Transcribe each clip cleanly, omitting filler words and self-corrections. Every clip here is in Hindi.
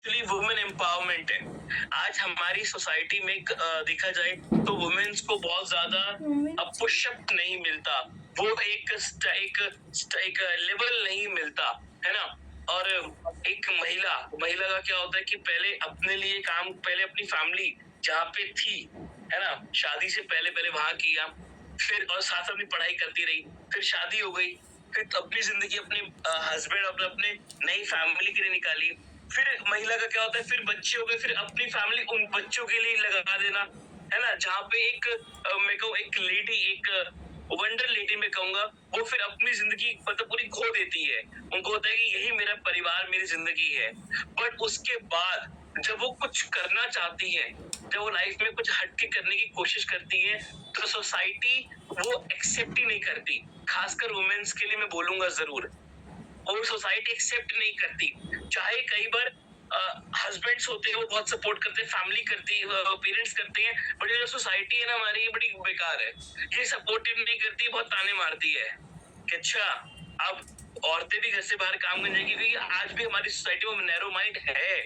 एक्चुअली वुमेन एम्पावरमेंट है। आज हमारी सोसाइटी में देखा जाए तो वुमेन्स को बहुत ज्यादा पुशअप नहीं मिलता, वो एक लेवल नहीं मिलता, है ना। और एक महिला महिला का क्या होता है कि पहले अपने लिए काम, पहले अपनी फैमिली जहाँ पे थी, है ना, शादी से पहले पहले वहां किया, फिर और साथ अपनी पढ़ाई करती रही, फिर शादी हो गई, फिर अपनी जिंदगी अपने हस्बैंड और अपने नई फैमिली के लिए निकाली। फिर महिला का क्या होता है, फिर बच्चे हो गए, फिर अपनी फैमिली उन बच्चों के लिए लगा देना, है ना। जहाँ पे मैं कहूँ एक लेडी, एक वंडर लेडी मैं कहूंगा, वो फिर अपनी जिंदगी मतलब पूरी खो देती है। उनको होता है कि यही मेरा परिवार, मेरी जिंदगी है। बट उसके बाद जब वो कुछ करना चाहती है, जब वो लाइफ में कुछ हटके करने की कोशिश करती है, तो सोसाइटी वो एक्सेप्ट ही नहीं करती। खासकर वुमेन्स के लिए मैं बोलूंगा जरूर, और सोसाइटी एक्सेप्ट नहीं करती। चाहे कई बार हस्बैंड्स होते हैं वो बहुत सपोर्ट करते हैं, फैमिली करती है, पेरेंट्स करते हैं, बट जो सोसाइटी है ना हमारी, ये बड़ी बेकार है। ये सपोर्टिव नहीं करती, बहुत ताने मारती है कि अच्छा अब औरतें भी घर से बाहर काम करने की, क्योंकि आज भी हमारी सोसाइटी में नैरो माइंड है।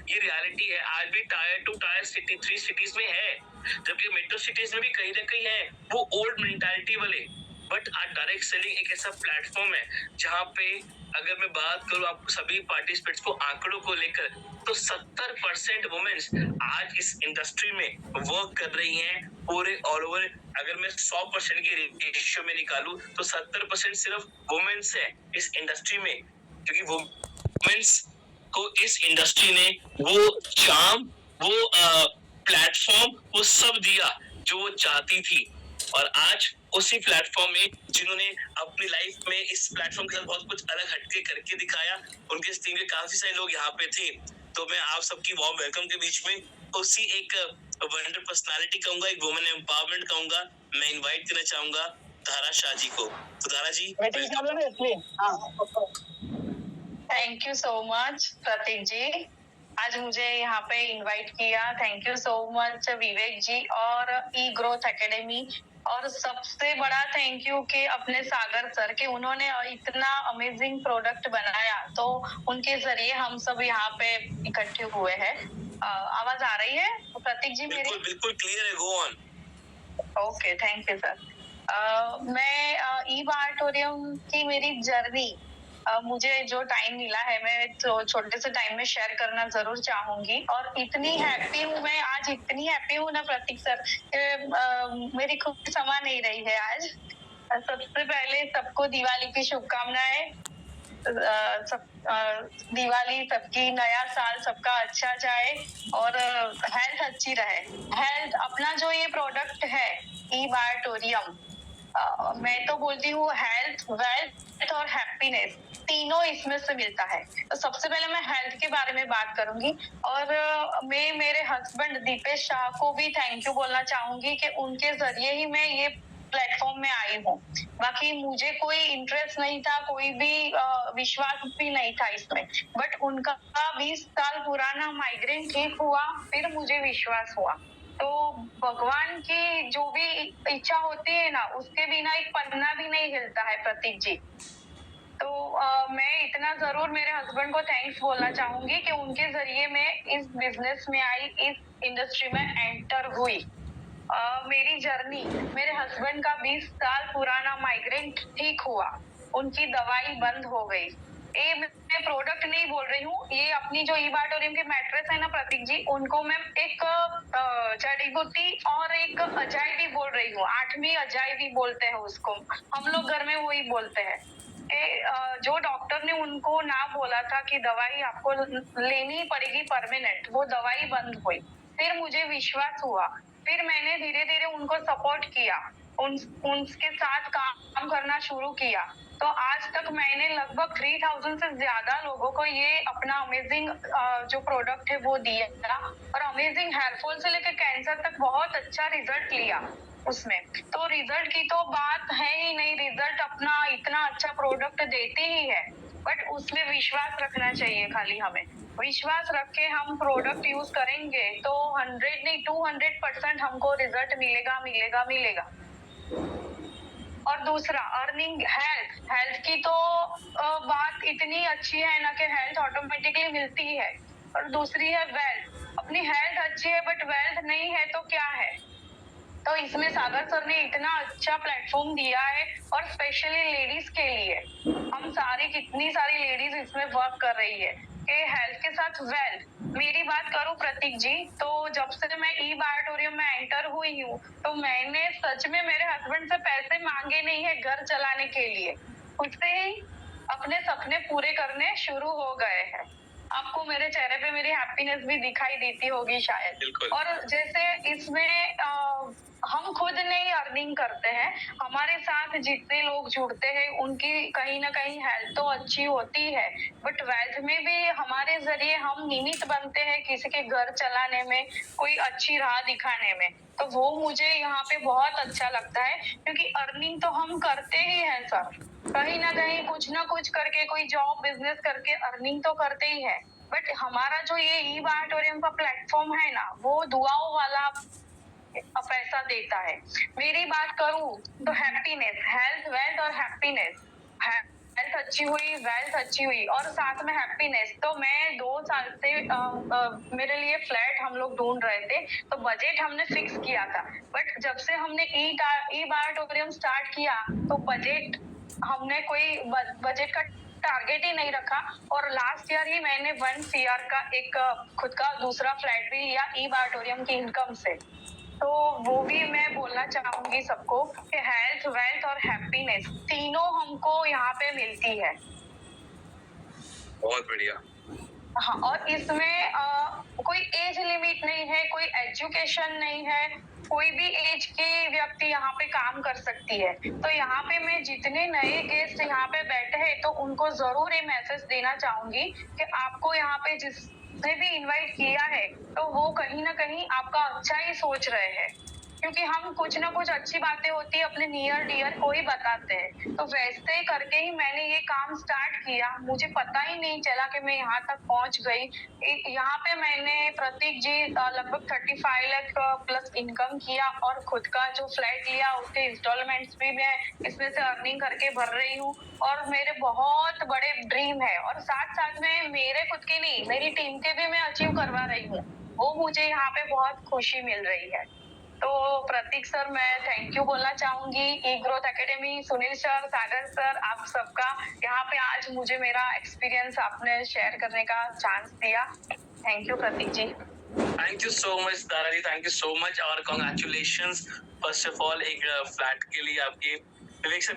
ये रियलिटी है, आज भी टायर 2 टायर सिटी 3 सिटीज में है, जबकि मेट्रो सिटीज में भी कहीं ना कहीं है वो ओल्ड मेंटालिटी वाले। बट डायरेक्ट सेलिंग एक ऐसा प्लेटफॉर्म है जहाँ पे अगर मैं बात करूँ आपको सभी पार्टिसिपेंट्स को आंकड़ों को लेकर, तो 70% वुमेन्स आज इस इंडस्ट्री में वर्क कर रही हैं पूरे ऑल ओवर। अगर मैं 100% की रेशियो में निकालूं तो 70% सिर्फ वुमेन्स है इस इंडस्ट्री में, क्योंकि वुमेन्स को इस इंडस्ट्री ने वो चार्म, वो प्लेटफॉर्म, वो सब दिया जो वो चाहती थी। और आज उसी प्लेटफॉर्म में जिन्होंने अपनी लाइफ में इस प्लेटफॉर्म के साथ बहुत कुछ अलग हटके करके दिखाया, उनके टीम के काफी सारे लोग यहाँ पे थे। तो मैं आप सबकी वार्म वेलकम के बीच में उसी एक वंडर पर्सनालिटी कहूंगा, एक वुमेन एम्पावरमेंट कहूंगा, मैं इनवाइट करना चाहूंगा धारा शाह जी को। तो धारा जी, थैंक यू सो मच प्रतीक जी, आज मुझे यहाँ पे इनवाइट किया। थैंक यू सो मच विवेक जी और ई ग्रोथ एकेडमी, और सबसे बड़ा थैंक यू कि अपने सागर सर के, उन्होंने इतना अमेजिंग प्रोडक्ट बनाया, तो उनके जरिए हम सब यहाँ पे इकट्ठे हुए हैं। आवाज आ रही है प्रतीक जी मेरी? बिल्कुल बिल्कुल क्लियर है, go on. Okay, thank you sir. मैं ई बार्टोरियम की मेरी जर्नी, मुझे जो टाइम मिला है मैं तो छोटे से टाइम में शेयर करना जरूर चाहूंगी। और इतनी हैप्पी हूँ मैं आज, इतनी हैप्पी हूँ ना प्रतीक सर, मेरी खुद समा नहीं रही है आज। सबसे पहले सबको दिवाली की शुभकामनाएं। दिवाली सबकी, नया साल सबका अच्छा जाए और हेल्थ अच्छी रहे। हेल्थ अपना जो ये प्रोडक्ट है ई बायोटोरियम, मैं तो बोलती हूँ हेल्थ, वेल्थ और हैप्पीनेस तीनों इसमें से मिलता है। तो सबसे पहले मैं हेल्थ के बारे में बात करूंगी, और मैं मेरे हस्बैंड दीपेश शाह को भी थैंक यू बोलना चाहूंगी कि उनके जरिए ही मैं ये प्लेटफॉर्म में आई हूँ। बाकी मुझे कोई इंटरेस्ट नहीं था, कोई भी विश्वास भी नहीं था इसमें, बट उनका 20 साल पुराना माइग्रेन ठीक हुआ, फिर मुझे विश्वास हुआ। तो भगवान की जो भी इच्छा होती है ना, उसके बिना एक पन्ना भी नहीं हिलता है प्रतीक जी। तो मैं इतना जरूर मेरे हस्बैंड को थैंक्स बोलना चाहूंगी कि उनके जरिए मैं इस बिजनेस में आई, इस इंडस्ट्री में एंटर हुई। मेरी जर्नी, मेरे हस्बैंड का 20 साल पुराना माइग्रेन ठीक हुआ, उनकी दवाई बंद हो गई। ये मैं प्रोडक्ट नहीं बोल रही हूँ, ये अपनी जो ई बायोटोरियम के मैट्रेस है ना प्रतीक जी, उनको मैं एक जड़ी बूटी और एक अजायबी बोल रही हूँ। 8वीं अजायबी बोलते हैं उसको, हम लोग घर में वही बोलते हैं। जो डॉक्टर ने उनको ना बोला था कि दवाई आपको लेनी पड़ेगी परमानेंट, वो दवाई बंद हुई। फिर मुझे विश्वास हुआ, फिर मैंने धीरे धीरे उनको सपोर्ट किया, उनके साथ काम करना शुरू किया। तो आज तक मैंने लगभग 3000 से ज्यादा लोगों को ये अपना अमेजिंग जो प्रोडक्ट है वो दिया, और अमेजिंग हेयरफॉल से लेकर कैंसर तक बहुत अच्छा रिजल्ट लिया उसमें। तो रिजल्ट की तो बात है ही नहीं, रिजल्ट अपना इतना अच्छा प्रोडक्ट देती ही है, बट उसमें विश्वास रखना चाहिए। खाली हमें विश्वास रख के हम प्रोडक्ट यूज करेंगे तो 100 नहीं 200% हमको रिजल्ट मिलेगा मिलेगा मिलेगा। और दूसरा अर्निंग, हेल्थ की तो बात इतनी अच्छी है ना कि हेल्थ ऑटोमेटिकली मिलती है। और दूसरी है वेल्थ। अपनी हेल्थ अच्छी है बट वेल्थ नहीं है तो क्या है। तो इसमें सागर सर ने इतना अच्छा प्लेटफॉर्म दिया है और स्पेशली लेडीज के लिए। हम सारी कितनी सारी लेडीज इसमें वर्क कर रही है कि हेल्थ के साथ वेल्थ। मेरी बात करूं प्रतीक जी, तो जब से मैं ई बायोटोरियम में एंटर हुई हूँ तो मैंने सच में मेरे हस्बैंड से पैसे मांगे नहीं है घर चलाने के लिए, खुद से ही अपने सपने पूरे करने शुरू हो गए हैं। आपको मेरे चेहरे पे मेरी हैप्पीनेस भी दिखाई देती होगी शायद। बिल्कुल। और जैसे इसमें हम खुद नहीं अर्निंग करते हैं, हमारे साथ जितने लोग जुड़ते हैं उनकी कहीं ना कहीं हेल्थ तो अच्छी होती है बट वेल्थ में भी हमारे जरिए हम निमित्त बनते हैं किसी के घर चलाने में, कोई अच्छी राह दिखाने में। तो वो मुझे यहाँ पे बहुत अच्छा लगता है क्योंकि अर्निंग तो हम करते ही हैं सर, कहीं ना कुछ करके कोई जॉब बिजनेस करके अर्निंग तो करते ही है। बट हमारा जो ये ई बायोटोरियम का प्लेटफॉर्म है ना, वो दुआओं वाला पैसा देता है। मेरी बात करूं तो हैप्पीनेस, हेल्थ वेल्थ और हैप्पीनेस। हेल्थ अच्छी हुई, वेल्थ अच्छी हुई और साथ में हैप्पीनेस। तो मैं 2 साल से मेरे लिए फ्लैट हम लोग ढूंढ रहे थे, तो बजट हमने फिक्स किया था। बट जब से हमने ई बायोटोरियम स्टार्ट किया तो बजट हमने कोई बजट का टारगेट ही नहीं रखा और लास्ट ईयर ही मैंने 1 CR का एक खुद का दूसरा फ्लैट भी लिया ई बायोटोरियम की इनकम से। तो वो भी मैं बोलना चाहूंगी सबको कि हेल्थ वेल्थ और हैप्पीनेस तीनों हमको यहाँ पे मिलती है। बहुत बढ़िया। हाँ, और इसमें कोई एज लिमिट नहीं है, कोई एजुकेशन नहीं है, कोई भी एज के व्यक्ति यहाँ पे काम कर सकती है। तो यहाँ पे मैं जितने नए गेस्ट यहाँ पे बैठे हैं तो उनको जरूर ये मैसेज देना चाहूंगी कि आपको यहाँ पे जिसने भी इनवाइट किया है तो वो कहीं ना कहीं आपका अच्छा ही सोच रहे हैं, क्योंकि हम कुछ ना कुछ अच्छी बातें होती है अपने नियर डियर को ही बताते हैं। तो वैसे ही करके ही मैंने ये काम स्टार्ट किया, मुझे पता ही नहीं चला कि मैं यहाँ तक पहुंच गई। यहाँ पे मैंने प्रतीक जी लगभग 35 लाख प्लस इनकम किया और खुद का जो फ्लैट लिया उसके इंस्टॉलमेंट्स भी मैं इसमें से अर्निंग करके भर रही हूँ। और मेरे बहुत बड़े ड्रीम है और साथ साथ में मेरे खुद के नहीं, मेरी टीम के भी मैं अचीव करवा रही हूँ, वो मुझे यहाँ पे बहुत खुशी मिल रही है। तो प्रतीक सर, मैं थैंक यू बोलना चाहूंगी, ई ग्रोथ एकेडमी, सुनील सर, सागर सर, आप सबका यहाँ पे आज मुझे मेरा एक्सपीरियंस आपने शेयर करने का चांस दिया। Thank you Prateek ji. Thank you so much Dara ji, thank you so much और कॉन्ग्रेचुलेशंस फर्स्ट ऑफ ऑल एक फ्लैट के लिए आपकी विवेक से